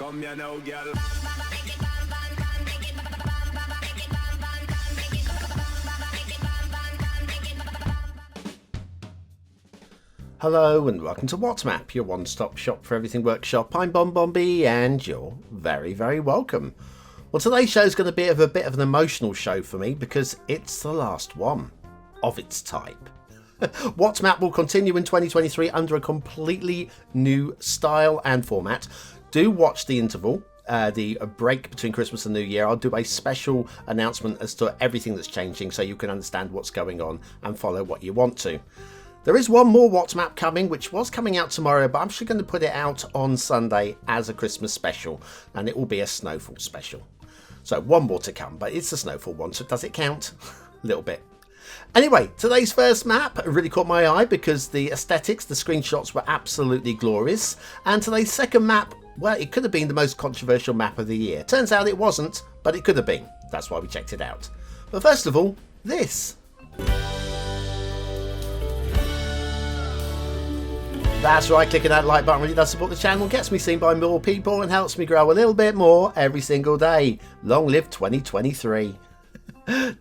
Come here now, girl. Hello and welcome to WhatsMap, your one-stop shop for everything workshop. I'm BonBonB and you're very, very welcome. Well, today's show is going to be a bit of an emotional show for me because it's the last one of its type. WhatsMap will continue in 2023 under a completely new style and format. Do watch the interval, the break between Christmas and New Year. I'll do a special announcement as to everything that's changing so you can understand what's going on and follow what you want to. There is one more WhatsMap coming, which was coming out tomorrow, but I'm actually going to put it out on Sunday as a Christmas special, and it will be a snowfall special. So one more to come, but it's a snowfall one, so does it count? A little bit. Anyway, today's first map really caught my eye because the aesthetics, the screenshots were absolutely glorious. And today's second map, well, it could have been the most controversial map of the year. Turns out it wasn't, but it could have been. That's why we checked it out. But first of all, this. That's right, clicking that like button really does support the channel, gets me seen by more people and helps me grow a little bit more every single day. Long live 2023.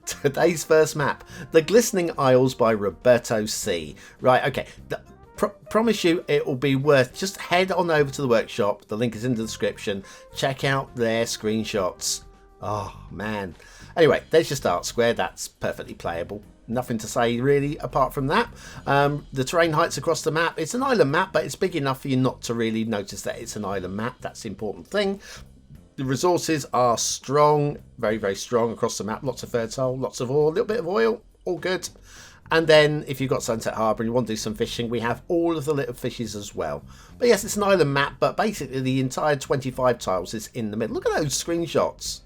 Today's first map, the Glistening Isles by Roberto C. Right, okay, promise you it will be worth, just head on over to the workshop, the link is in the description, check out their screenshots. Oh man. Anyway, there's your start square, that's perfectly playable. Nothing to say really apart from that. The terrain heights across the map, it's an island map, but it's big enough for you not to really notice that it's an island map. That's the important thing. The resources are strong, very, very strong across the map. Lots of fertile, lots of ore, a little bit of oil, all good. And then if you've got Sunset Harbour and you want to do some fishing, we have all of the little fishes as well. But yes, it's an island map, but basically the entire 25 tiles is in the middle. Look at those screenshots.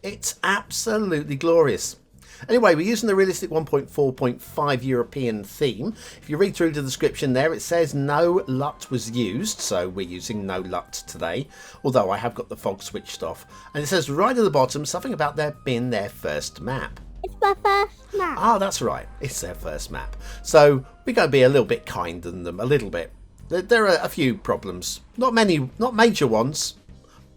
It's absolutely glorious. Anyway, we're using the realistic 1.4.5 European theme. If you read through the description there, it says no LUT was used, so we're using no LUT today, although I have got the fog switched off. And it says right at the bottom, something about there being their first map. It's my first map. Ah, that's right, it's their first map. So we're going to be a little bit kind than them, a little bit. There are a few problems, not many, not major ones.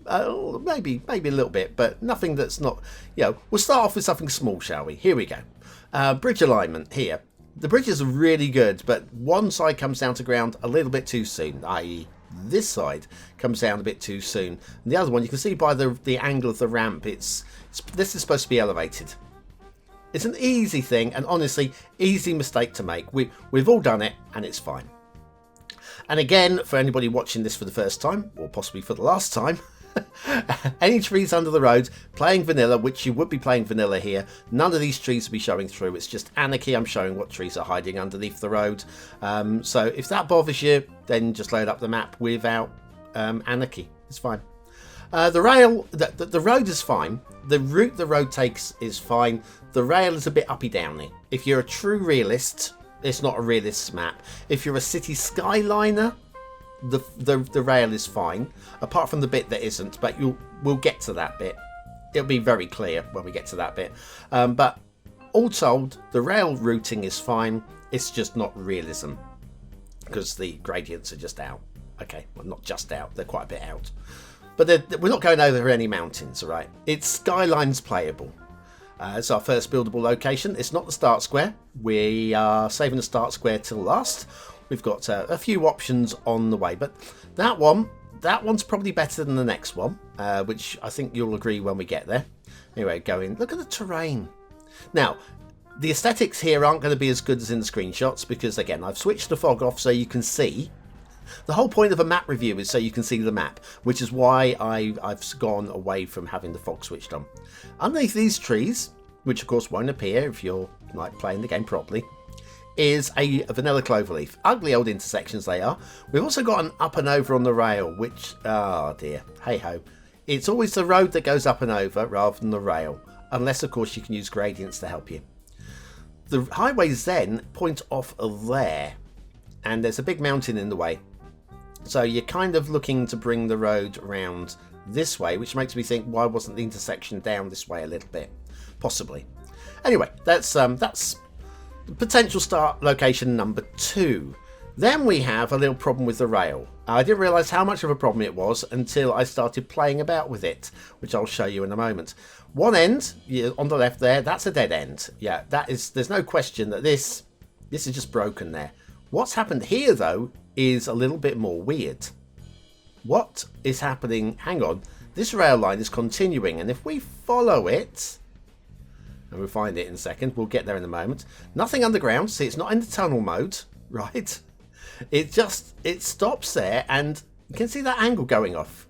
Maybe a little bit, but nothing that's not, we'll start off with something small, shall we? Here we go. Bridge alignment here. The bridges are really good, but one side comes down to ground a little bit too soon, i.e. this side comes down a bit too soon. And the other one, you can see by the angle of the ramp, this is supposed to be elevated. It's an easy thing, and honestly, easy mistake to make. We've all done it, and it's fine. And again, for anybody watching this for the first time, or possibly for the last time, any trees under the road, playing vanilla, which you would be playing vanilla here, none of these trees will be showing through. It's just anarchy. I'm showing what trees are hiding underneath the road. So if that bothers you, then just load up the map without anarchy. It's fine. The rail, the road is fine. The route the road takes is fine. The rail is a bit uppy downy. If you're a true realist, it's not a realist map. If you're a Cities Skyliner, the rail is fine, apart from the bit that isn't, but we'll get to that bit. It'll be very clear when we get to that bit. But all told, the rail routing is fine. It's just not realism because the gradients are just out. Okay, well, not just out, they're quite a bit out. But we're not going over any mountains, all right? It's Skylines playable. It's our first buildable location. It's not the start square. We are saving the start square till last. We've got a few options on the way, but that one's probably better than the next one, which I think you'll agree when we get there. Anyway, look at the terrain. Now, the aesthetics here aren't going to be as good as in the screenshots because, again, I've switched the fog off so you can see. The whole point of a map review is so you can see the map, which is why I've gone away from having the fog switched on. Underneath these trees, which of course won't appear if you're playing the game properly, is a vanilla cloverleaf. Ugly old intersections they are. We've also got an up and over on the rail, which, oh dear, hey ho. It's always the road that goes up and over rather than the rail, unless of course you can use gradients to help you. The highways then point off there, and there's a big mountain in the way. So you're kind of looking to bring the road around this way, which makes me think, why wasn't the intersection down this way a little bit? Possibly. Anyway, that's potential start location number 2. Then we have a little problem with the rail. I didn't realise how much of a problem it was until I started playing about with it, which I'll show you in a moment. One end, on the left there, that's a dead end. Yeah, there's no question that this is just broken there. What's happened here, though, is a little bit more weird. What is happening? Hang on. This rail line is continuing, and if we follow it, and we'll find it in a second, we'll get there in a moment. Nothing underground. See, it's not in the tunnel mode, right? It stops there, and you can see that angle going off.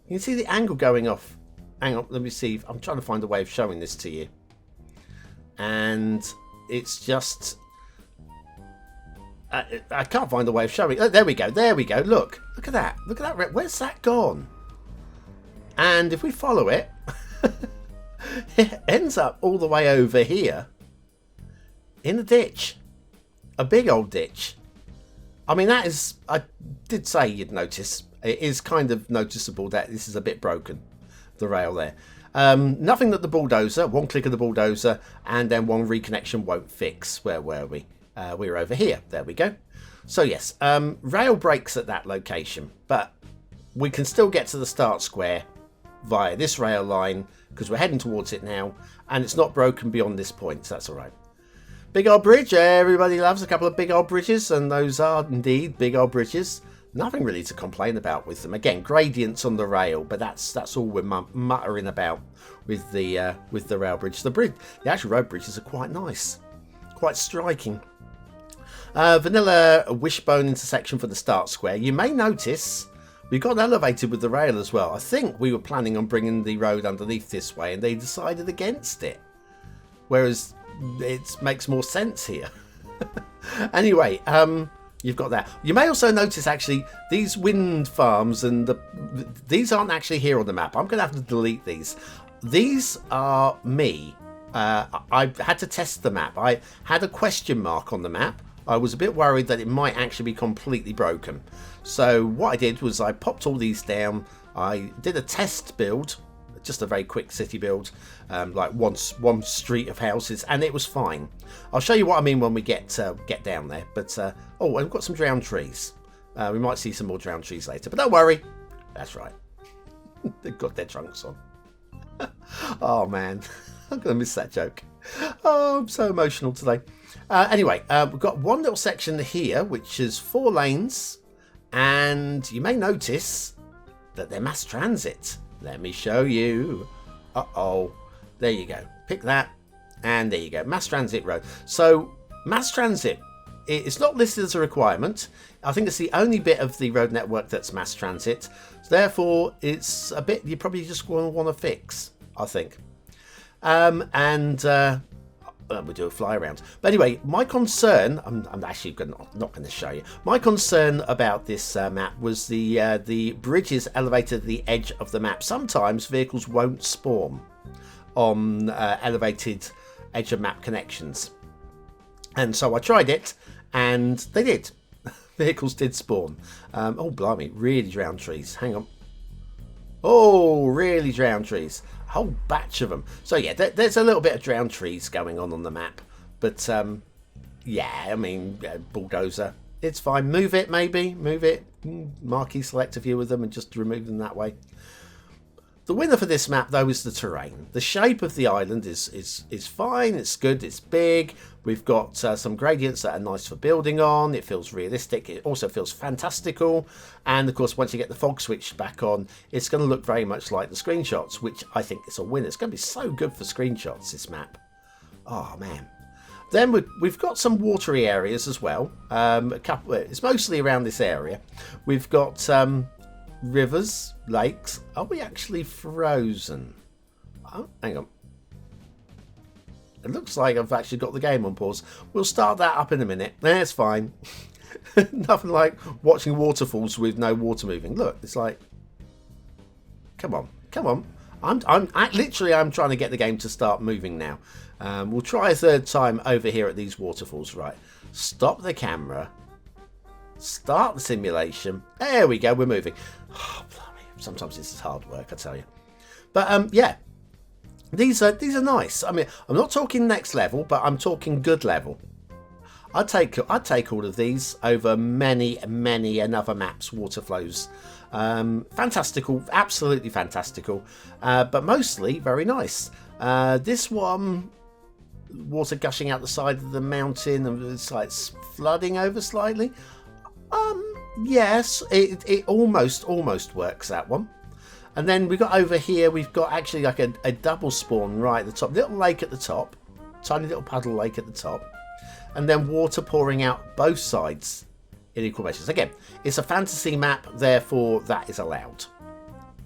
You can see the angle going off. Hang on, let me see. I'm trying to find a way of showing this to you. And it's just... I can't find a way of showing. Oh, there we go. There we go. Look at that. Look at that. Where's that gone? And if we follow it, it ends up all the way over here in a ditch. A big old ditch. I mean, that is... I did say you'd notice. It is kind of noticeable that this is a bit broken, the rail there. Nothing that the bulldozer, one click of the bulldozer, and then one reconnection won't fix. Where were we? We were over here. There we go. So yes, rail breaks at that location, but we can still get to the start square via this rail line because we're heading towards it now, and it's not broken beyond this point, so that's all right. Big old bridge. Everybody loves a couple of big old bridges, and those are indeed big old bridges. Nothing really to complain about with them. Again, gradients on the rail, but that's all we're muttering about with the rail bridge. The actual road bridges are quite nice, quite striking. Vanilla wishbone intersection for the start square. You may notice we got elevated with the rail as well. I think we were planning on bringing the road underneath this way, and they decided against it. Whereas it makes more sense here. Anyway, you've got that. You may also notice actually these wind farms and these aren't actually here on the map. I'm going to have to delete these. These are me. I had to test the map. I had a question mark on the map. I was a bit worried that it might actually be completely broken. So what I did was I popped all these down. I did a test build, just a very quick city build, like one street of houses, and it was fine. I'll show you what I mean when we get down there. But oh, we've got some drowned trees. We might see some more drowned trees later, but don't worry. That's right. They've got their trunks on. Oh man, I'm gonna miss that joke. Oh, I'm so emotional today. Anyway, we've got one little section here, which is 4 lanes, and you may notice that they're mass transit. Let me show you. Uh-oh. There you go. Pick that, and there you go. Mass transit road. So, mass transit, it's not listed as a requirement. I think it's the only bit of the road network that's mass transit. So therefore, it's a bit you probably just want to fix, I think. We'll do a fly around. But anyway, my concern, I'm actually not going to show you. My concern about this map was the bridges elevated at the edge of the map. Sometimes vehicles won't spawn on elevated edge of map connections. And so I tried it, and they did. Vehicles did spawn. Oh, blimey, really drowned trees. Hang on. Oh, really drowned trees. A whole batch of them. So yeah, there's a little bit of drowned trees going on the map. But yeah, I mean, bulldozer. It's fine. Move it, maybe. Move it. Marquee select a few of them and just remove them that way. The winner for this map, though, is the terrain. The shape of the island is fine. It's good. It's big. We've got some gradients that are nice for building on. It feels realistic. It also feels fantastical. And, of course, once you get the fog switch back on, it's going to look very much like the screenshots, which I think is a winner. It's going to be so good for screenshots, this map. Oh, man. Then we've got some watery areas as well. It's mostly around this area. We've got... rivers, lakes. Are we actually frozen? Oh, hang on. It looks like I've actually got the game on pause. We'll start that up in a minute. It's fine. Nothing like watching waterfalls with no water moving. Look, it's like, come on, come on. I'm trying to get the game to start moving now. We'll try a third time over here at these waterfalls. Right. Stop the camera. Start the simulation. There we go. We're moving. Oh, blimey. Sometimes this is hard work, I tell you. But yeah, these are nice. I mean, I'm not talking next level, but I'm talking good level. I'd take all of these over many another map's water flows. Fantastical, absolutely fantastical, but mostly very nice. This one, water gushing out the side of the mountain and it's like flooding over slightly. Yes, it almost works, that one. And then we've got over here, we've got actually like a double spawn right at the top, little lake at the top, tiny little puddle lake at the top, and then water pouring out both sides in equal measures. Again, it's a fantasy map, therefore that is allowed.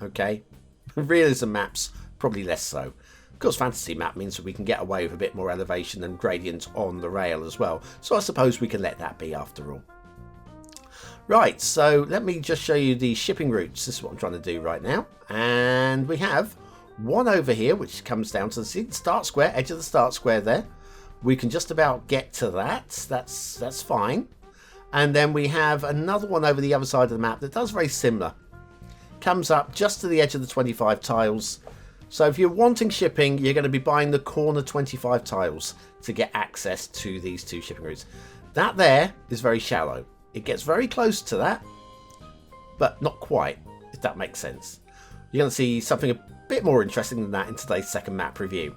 Okay, realism maps probably less so. Of course, fantasy map means that we can get away with a bit more elevation and gradient on the rail as well. So I suppose we can let that be after all. Right, so let me just show you the shipping routes. This is what I'm trying to do right now. And we have one over here, which comes down to the start square, edge of the start square there. We can just about get to that. That's fine. And then we have another one over the other side of the map that does very similar. Comes up just to the edge of the 25 tiles. So if you're wanting shipping, you're going to be buying the corner 25 tiles to get access to these two shipping routes. That there is very shallow. It gets very close to that, but not quite, if that makes sense. You're going to see something a bit more interesting than that in today's second map review.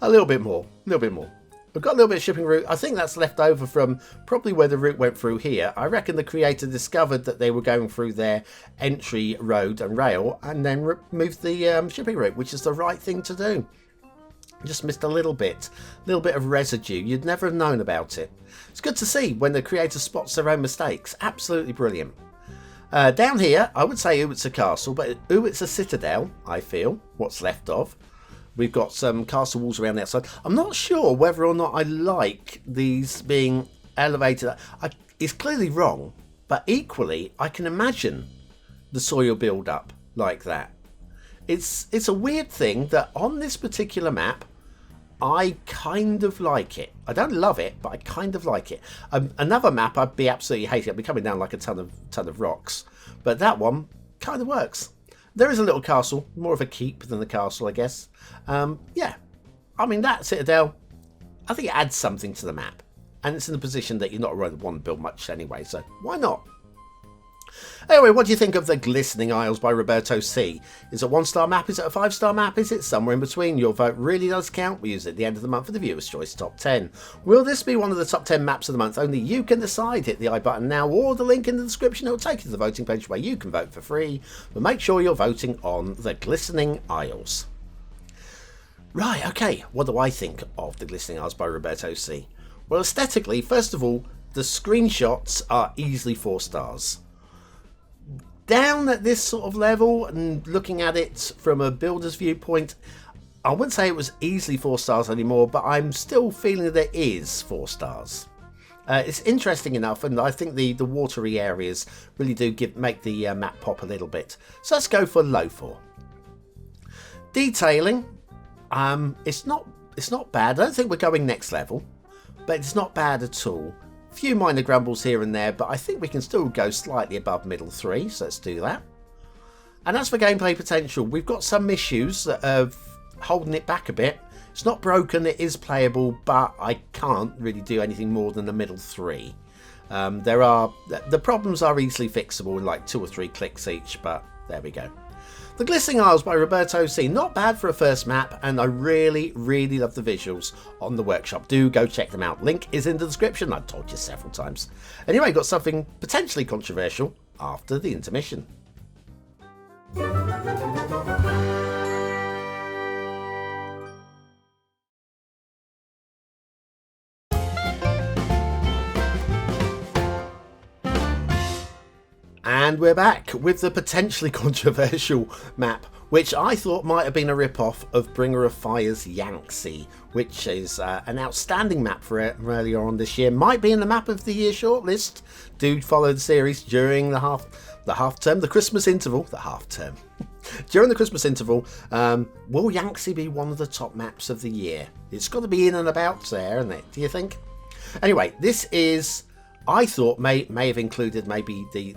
A little bit more. We've got a little bit of shipping route. I think that's left over from probably where the route went through here. I reckon the creator discovered that they were going through their entry road and rail and then removed the shipping route, which is the right thing to do. Just missed a little bit of residue. You'd never have known about it. It's good to see when the creator spots their own mistakes. Absolutely brilliant. Down here, I would say it's a castle, but it's a citadel, I feel, what's left of. We've got some castle walls around the outside. I'm not sure whether or not I like these being elevated. It's clearly wrong, but equally, I can imagine the soil build-up like that. It's a weird thing that on this particular map, I kind of like it. I don't love it, but I kind of like it. Another map I'd be absolutely hating. I'd be coming down like a ton of rocks. But that one kind of works. There is a little castle, more of a keep than the castle, I guess. Yeah, I mean, that citadel, I think it adds something to the map. And it's in a position that you're not going to want to build much anyway, so why not? Anyway, what do you think of the Glistening Isles by Roberto C? Is it a 1-star map? Is it a 5-star map? Is it somewhere in between? Your vote really does count. We use it at the end of the month for the Viewer's Choice Top 10. Will this be one of the top 10 maps of the month? Only you can decide. Hit the I button now or the link in the description. It will take you to the voting page where you can vote for free. But make sure you're voting on the Glistening Isles. Right, okay. What do I think of the Glistening Isles by Roberto C? Well, aesthetically, first of all, the screenshots are easily 4 stars. Down at this sort of level and looking at it from a builder's viewpoint, I wouldn't say it was easily 4 stars anymore, but I'm still feeling that it is 4 stars. It's interesting enough, and I think the watery areas really do make the map pop a little bit. So let's go for low 4. Detailing, it's not bad. I don't think we're going next level, but it's not bad at all. Few minor grumbles here and there, but I think we can still go slightly above middle 3, so let's do that. And as for gameplay potential, we've got some issues that are holding it back a bit. It's not broken, it is playable, but I can't really do anything more than the middle 3. The problems are easily fixable in like 2 or 3 clicks each, but there we go. The Glistening Isles by Roberto C. Not bad for a first map, and I really love the visuals on the workshop. Do go check them out. Link is in the description. I've told you several times. Anyway, got something potentially controversial after the intermission. And we're back with the potentially controversial map, which I thought might have been a rip-off of Bringer of Fire's Yangtze, which is an outstanding map for earlier on this year. Might be in the Map of the Year shortlist. Do follow the series during the half term, the Christmas interval, the half term. During the Christmas interval, will Yangtze be one of the top maps of the year? It's got to be in and about there, isn't it? Do you think? Anyway, this is, I thought may have included maybe the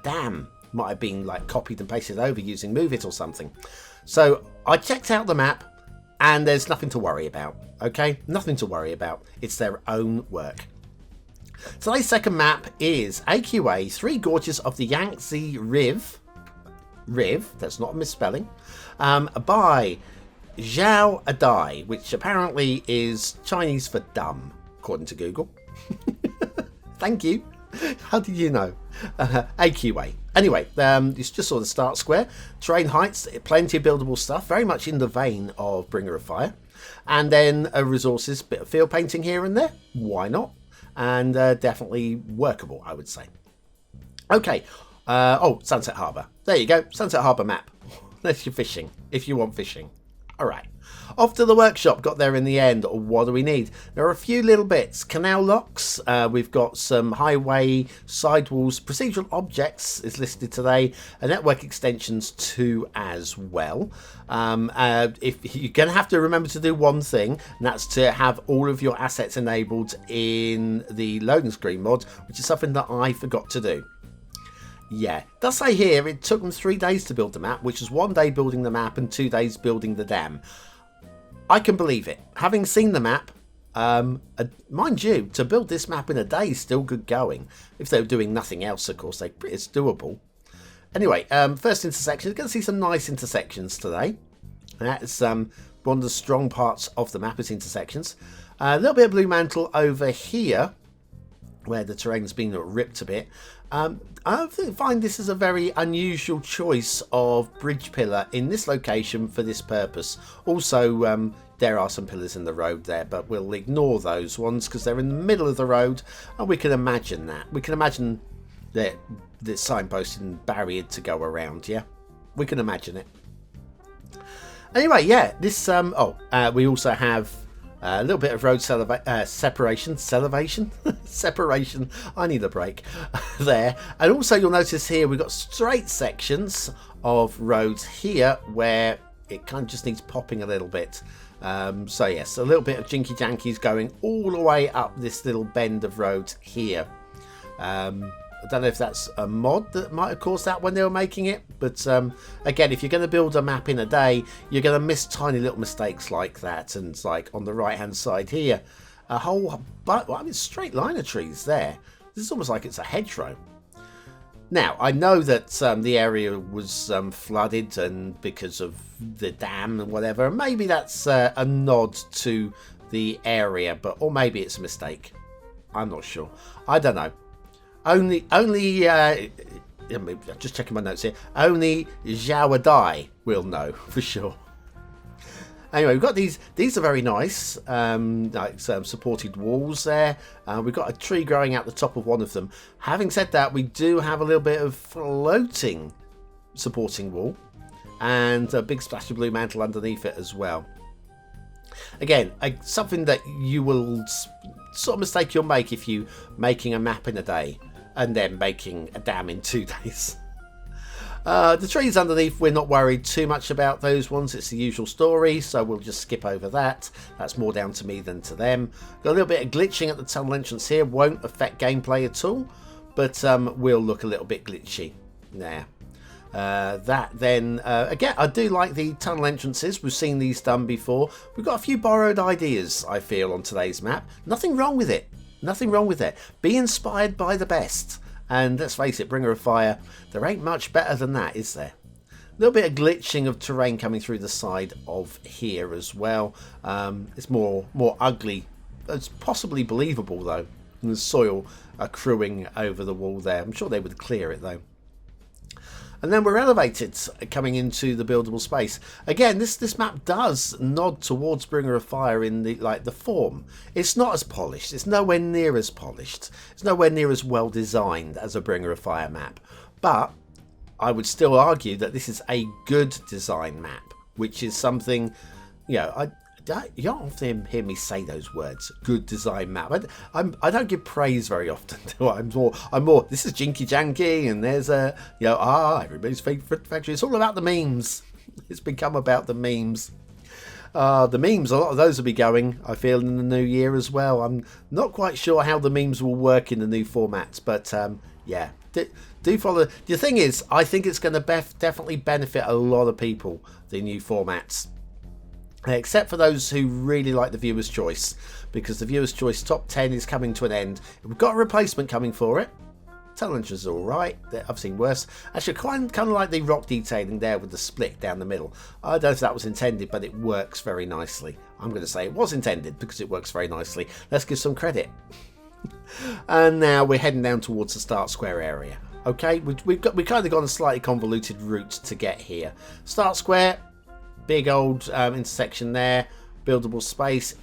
dam might have been like copied and pasted over using Move It or something. So I checked out the map, and there's nothing to worry about. Okay, nothing to worry about. It's their own work. Today's second map is AQA 3 Gorges of the Yangtze Rive. That's not a misspelling. By Zhao Adai, which apparently is Chinese for dumb, according to Google. Thank you. How did you know? AQA. Anyway, it's just sort of start square. Terrain heights, plenty of buildable stuff, very much in the vein of Bringer of Fire. And then resources, bit of field painting here and there. Why not? And definitely workable, I would say. Okay. Sunset Harbour. There you go. Sunset Harbour map. That's your fishing, if you want fishing. All right. Off to the workshop. Got there in the end. What do we need? There are a few little bits. Canal locks. We've got some highway sidewalls. Procedural objects is listed today. Network extensions too as well. If you're going to have to remember to do one thing, and that's to have all of your assets enabled in the loading screen mod, which is something that I forgot to do. Yeah, it does say here it took them 3 days to build the map, which is 1 day building the map and 2 days building the dam. I can believe it. Having seen the map, mind you, to build this map in a day is still good going. If they were doing nothing else, of course, it's doable. Anyway, first intersection. You're going to see some nice intersections today. And that's one of the strong parts of the map is intersections. A little bit of blue mantle over here, where the terrain's been ripped a bit. I find this is a very unusual choice of bridge pillar in this location for this purpose. Also, there are some pillars in the road there, but we'll ignore those ones because they're in the middle of the road, and we can imagine that. We can imagine the signpost and barrier to go around, yeah? We can imagine it. Anyway, yeah, this, we also have a little bit of road separation. Separation. I need a break there. And also you'll notice here we've got straight sections of roads here where it kind of just needs popping a little bit. So yes, a little bit of jinky jankies going all the way up this little bend of road here. I don't know if that's a mod that might have caused that when they were making it, but again, if you're going to build a map in a day, you're going to miss tiny little mistakes like that. And it's like on the right hand side here, a whole straight line of trees there. This is almost like it's a hedgerow. Now, I know that the area was flooded and because of the dam and whatever. Maybe that's a nod to the area, or maybe it's a mistake. I'm not sure. I don't know. Only, just checking my notes here. Only Zhao Adai will know for sure. Anyway, we've got these. These are very nice. Like some supported walls there. We've got a tree growing out the top of one of them. Having said that, we do have a little bit of floating supporting wall and a big splash of blue mantle underneath it as well. Again, something that you will sort of mistake you'll make if you making a map in a day and then making a dam in 2 days. The trees underneath, we're not worried too much about those ones. It's the usual story, so we'll just skip over that. That's more down to me than to them. Got a little bit of glitching at the tunnel entrance here. Won't affect gameplay at all, but will look a little bit glitchy there. Again, I do like the tunnel entrances. We've seen these done before. We've got a few borrowed ideas, I feel, on today's map. Nothing wrong with it. Nothing wrong with it. Be inspired by the best. And let's face it, Bringer of Fire, there ain't much better than that, is there? A little bit of glitching of terrain coming through the side of here as well. It's more ugly. It's possibly believable, though. And the soil accruing over the wall there. I'm sure they would clear it, though. And then we're elevated coming into the buildable space. Again, this map does nod towards Bringer of Fire in the form. It's not as polished. It's nowhere near as polished. It's nowhere near as well designed as a Bringer of Fire map. But I would still argue that this is a good design map, which is something, you know, you don't often hear me say those words. Good design map. I don't give praise very often. Do I? I'm more. This is jinky janky, and there's everybody's favourite factory. It's all about the memes. It's become about the memes. The memes. A lot of those will be going, I feel, in the new year as well. I'm not quite sure how the memes will work in the new formats, but yeah, do follow. The thing is, I think it's going to definitely benefit a lot of people. The new formats. except for those who really like the viewer's choice, because the viewer's choice top 10 is coming to an end. We've got a replacement coming for it. Challenger's alright, I've seen worse. Actually, kind of like the rock detailing there with the split down the middle. I don't know if that was intended, but it works very nicely. I'm going to say it was intended because it works very nicely. Let's give some credit. And now we're heading down towards the start square area. Okay, we've kind of gone a slightly convoluted route to get here. Start square, big old intersection there, buildable space,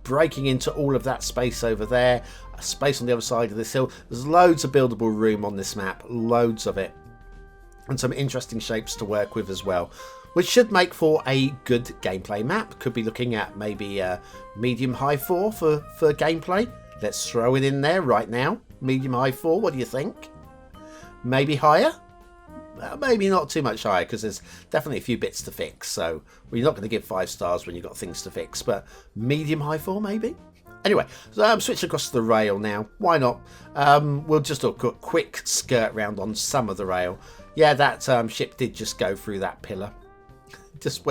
breaking into all of that space over there, a space on the other side of this hill. There's loads of buildable room on this map, loads of it, and some interesting shapes to work with as well, which should make for a good gameplay map. Could be looking at maybe medium high 4 for gameplay. Let's throw it in there right now. Medium high 4, what do you think? Maybe higher? Maybe not too much higher, because there's definitely a few bits to fix. So you're not going to give 5 stars when you've got things to fix, but medium high 4 maybe? Anyway, so I'm switching across to the rail now. Why not? We'll just do a quick skirt round on some of the rail. Yeah, that ship did just go through that pillar. Just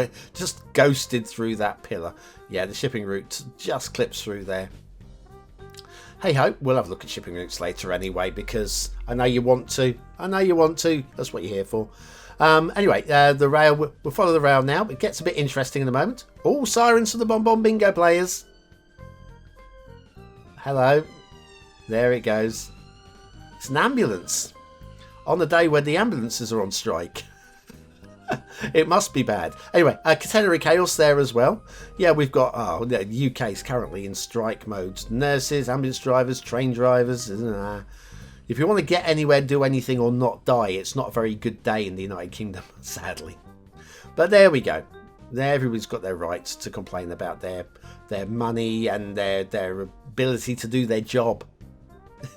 ghosted through that pillar. Yeah, the shipping route just clips through there. Hey ho, we'll have a look at shipping routes later anyway, because I know you want to. I know you want to. That's what you're here for. Anyway, the rail, we'll follow the rail now. It gets a bit interesting in a moment. All sirens for the BonBonBingo players. Hello. There it goes. It's an ambulance. On the day when the ambulances are on strike. It must be bad. Anyway, catenary chaos there as well. Yeah, we've got the UK's currently in strike mode. Nurses, ambulance drivers, train drivers. If you want to get anywhere, do anything or not die, it's not a very good day in the United Kingdom, sadly. But there we go. There, everybody's got their rights to complain about their money and their ability to do their job.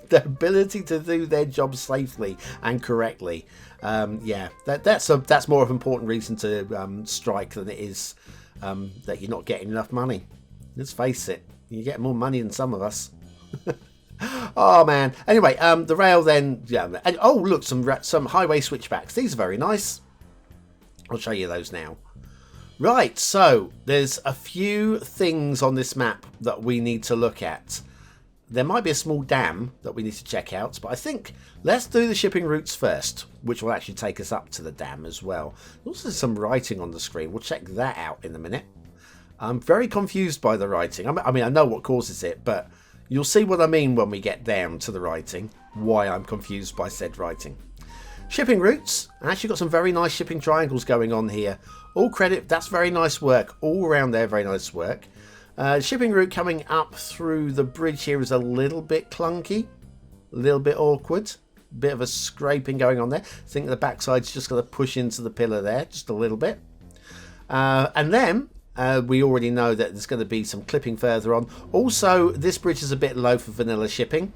Their ability to do their job safely and correctly. Yeah, that's more of an important reason to strike than it is that you're not getting enough money. Let's face it, you get more money than some of us. Oh man. Anyway, the rail then. Yeah, and oh look, some highway switchbacks. These are very nice. I'll show you those now. Right, so there's a few things on this map that we need to look at. There might be a small dam that we need to check out, but I think let's do the shipping routes first, which will actually take us up to the dam as well. There's also some writing on the screen. We'll check that out in a minute. I'm very confused by the writing. I mean, I know what causes it, but you'll see what I mean when we get down to the writing, why I'm confused by said writing. Shipping routes. I actually got some very nice shipping triangles going on here. All credit, that's very nice work. All around there, very nice work. Shipping route coming up through the bridge here is a little bit clunky, a little bit awkward, bit of a scraping going on there. I think the backside's just going to push into the pillar there, just a little bit. And then we already know that there's going to be some clipping further on. Also, this bridge is a bit low for vanilla shipping.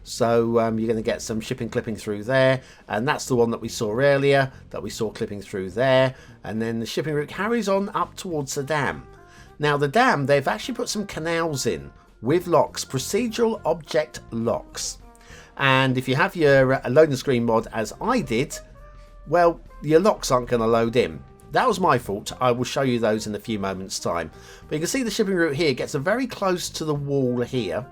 So you're going to get some shipping clipping through there. And that's the one that we saw earlier, that we saw clipping through there. And then the shipping route carries on up towards the dam. Now the dam, they've actually put some canals in with locks, procedural object locks. And if you have your loading screen mod as I did, well, your locks aren't going to load in. That was my fault. I will show you those in a few moments time. But you can see the shipping route here gets very close to the wall here.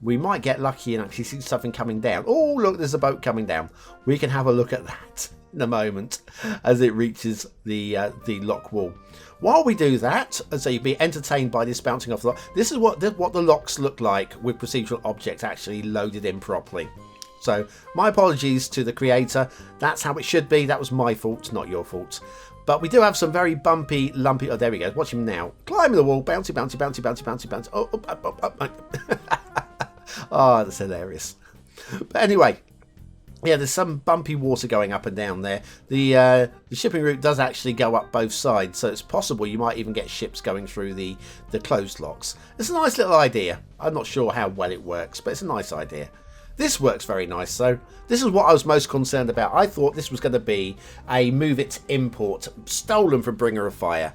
We might get lucky and actually see something coming down. Oh, look, there's a boat coming down. We can have a look at that in a moment as it reaches the lock wall. While we do that, so you'll be entertained by this bouncing off the lock. This is what the locks look like with procedural objects actually loaded in properly. So my apologies to the creator. That's how it should be. That was my fault, not your fault. But we do have some very bumpy, lumpy... Oh, there we go. Watch him now. Climbing the wall. Bouncy, bouncy, bouncy, bouncy, bouncy, bouncy. Oh, up. Oh, that's hilarious. But anyway... Yeah, there's some bumpy water going up and down there. The shipping route does actually go up both sides, so it's possible you might even get ships going through the closed locks. It's a nice little idea. I'm not sure how well it works, but it's a nice idea. This works very nice, though. This is what I was most concerned about. I thought this was going to be a Move It import stolen from Bringer of Fire.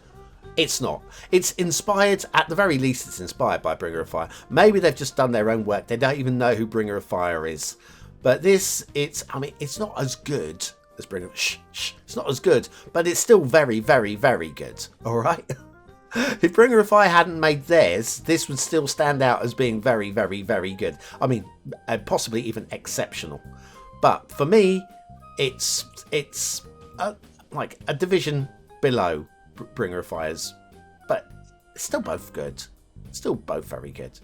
It's not. It's inspired, at the very least, it's inspired by Bringer of Fire. Maybe they've just done their own work. They don't even know who Bringer of Fire is. But this, it's not as good as Bringer. It's not as good, but it's still very, very, very good. All right. If Bringer of Fire hadn't made theirs, this would still stand out as being very, very, very good. I mean, possibly even exceptional. But for me, it's like a division below Bringer of Fires. But it's still both good. Still both very good.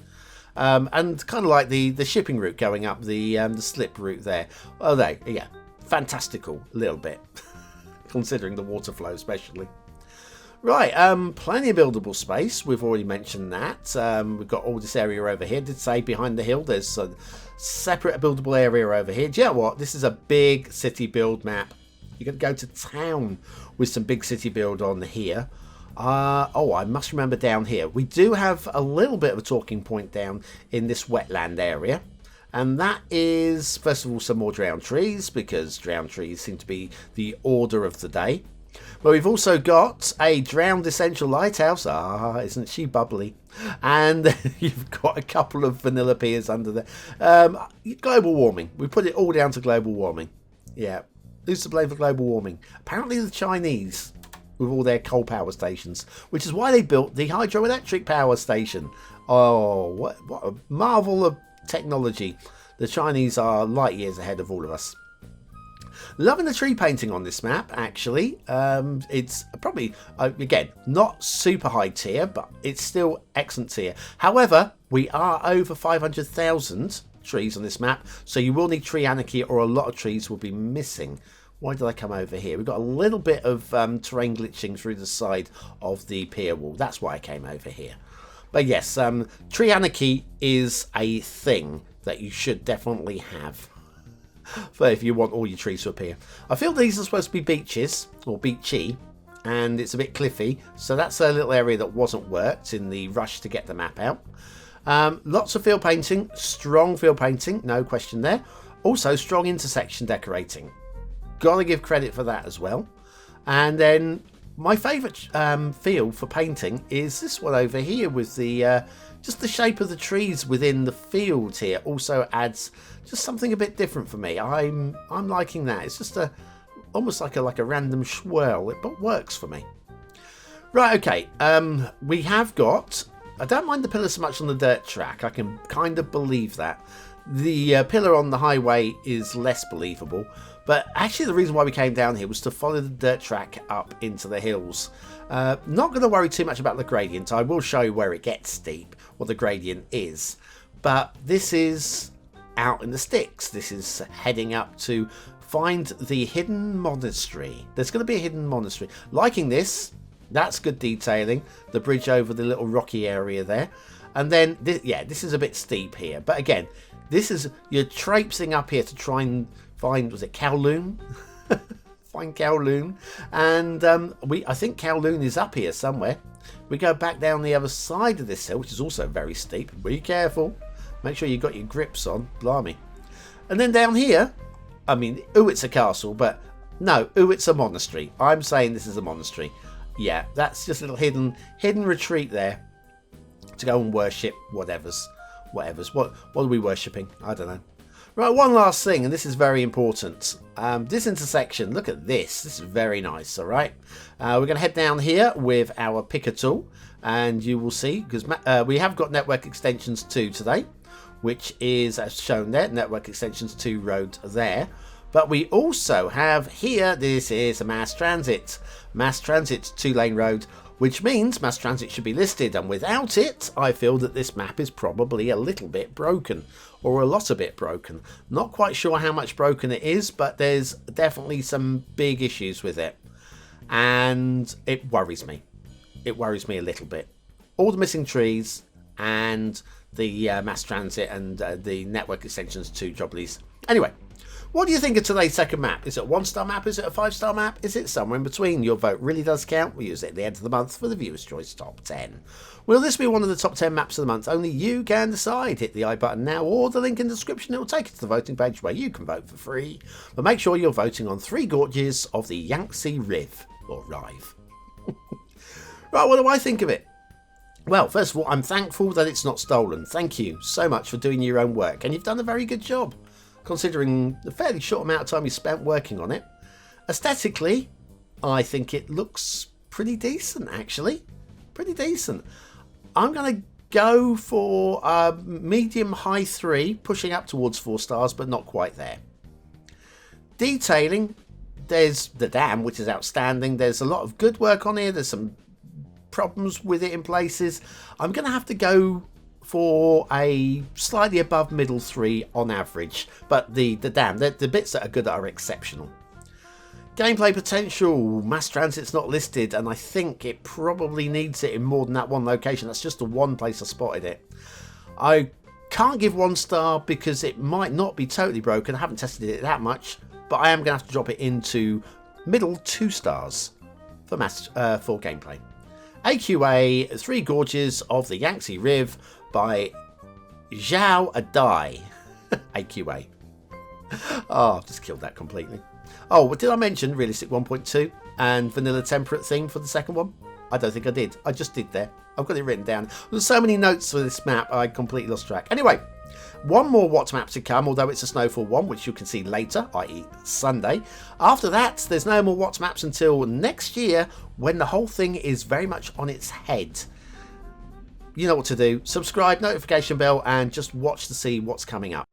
And kind of like the shipping route going up the slip route there. Oh, yeah, fantastical little bit, considering the water flow especially. Right, plenty of buildable space. We've already mentioned that. We've got all this area over here. Did say behind the hill there's a separate buildable area over here. Do you know what? This is a big city build map. You're going to go to town with some big city build on here. I must remember down here. We do have a little bit of a talking point down in this wetland area. And that is, first of all, some more drowned trees, because drowned trees seem to be the order of the day. But we've also got a drowned essential lighthouse. Isn't she bubbly? And you've got a couple of vanilla piers under there. Global warming. We put it all down to global warming. Yeah. Who's to blame for global warming? Apparently the Chinese, with all their coal power stations, which is why they built the hydroelectric power station. Oh, what a marvel of technology. The Chinese are light years ahead of all of us. Loving the tree painting on this map, actually. It's probably, again, not super high tier, but it's still excellent tier. However, we are over 500,000 trees on this map, so you will need tree anarchy or a lot of trees will be missing. Why did I come over here? We've got a little bit of terrain glitching through the side of the pier wall. That's why I came over here. But yes, tree anarchy is a thing that you should definitely have for if you want all your trees to appear. I feel these are supposed to be beaches, or beachy, and it's a bit cliffy, so that's a little area that wasn't worked in the rush to get the map out. Lots of field painting, strong field painting, no question there. Also strong intersection decorating. Gotta give credit for that as well. And then my favourite field for painting is this one over here with the just the shape of the trees within the field here also adds just something a bit different for me. I'm liking that. It's just almost like a random swirl. It works for me. Right, okay. We have got, I don't mind the pillar so much on the dirt track. I can kind of believe that. The pillar on the highway is less believable. But actually the reason why we came down here was to follow the dirt track up into the hills. Not going to worry too much about the gradient. I will show you where it gets steep, what the gradient is. But this is out in the sticks. This is heading up to find the hidden monastery. There's going to be a hidden monastery. Liking this. That's good detailing. The bridge over the little rocky area there. And then, this is a bit steep here. But again, this is, you're traipsing up here to try and find, was it Kowloon? Find Kowloon. And I think Kowloon is up here somewhere. We go back down the other side of this hill, which is also very steep. Be careful. Make sure you've got your grips on. Blimey. And then down here, I mean, it's a castle, but no, it's a monastery. I'm saying this is a monastery. Yeah, that's just a little hidden retreat there to go and worship whatever's. What are we worshipping? I don't know. Right, one last thing, and this is very important. This intersection, look at this. This is very nice, all right? We're going to head down here with our picker tool, and you will see, because we have got network extensions 2 today, which is, as shown there, network extensions 2 road there. But we also have here, this is a mass transit. Mass transit 2-lane road, which means mass transit should be listed, and without it, I feel that this map is probably a little bit broken, or a lot a bit broken. Not quite sure how much broken it is, but there's definitely some big issues with it, and it worries me. It worries me a little bit. All the missing trees, and the mass transit, and the network extensions to jobblies. Anyway. What do you think of today's second map? Is it a 1-star map? Is it a 5-star map? Is it somewhere in between? Your vote really does count. We use it at the end of the month for the Viewer's Choice Top 10. Will this be one of the top 10 maps of the month? Only you can decide. Hit the I button now or the link in the description. It will take you to the voting page where you can vote for free. But make sure you're voting on 3 gorges of the Yangtze Rive, or Rive. Right, what do I think of it? Well, first of all, I'm thankful that it's not stolen. Thank you so much for doing your own work, and you've done a very good job, considering the fairly short amount of time you spent working on it. Aesthetically, I think it looks pretty decent, actually. Pretty decent. I'm going to go for medium high 3, pushing up towards 4 stars, but not quite there. Detailing, there's the dam, which is outstanding. There's a lot of good work on here. There's some problems with it in places. I'm going to have to go for a slightly above middle 3 on average, but the dam, the bits that are good are exceptional. Gameplay potential, mass transit's not listed, and I think it probably needs it in more than that one location. That's just the one place I spotted it. I can't give 1 star because it might not be totally broken. I haven't tested it that much, but I am going to have to drop it into middle 2 stars for for gameplay. AQA, 3 Gorges of the Yangtze Rive by Zhao Adai. AQA. Oh, I've just killed that completely. Oh, did I mention Realistic 1.2 and Vanilla Temperate theme for the second one? I don't think I did. I just did there. I've got it written down. There's so many notes for this map, I completely lost track. Anyway, one more Watts map to come, although it's a snowfall one, which you can see later, i.e. Sunday. After that, there's no more Watts maps until next year, when the whole thing is very much on its head. You know what to do. Subscribe, notification bell, and just watch to see what's coming up.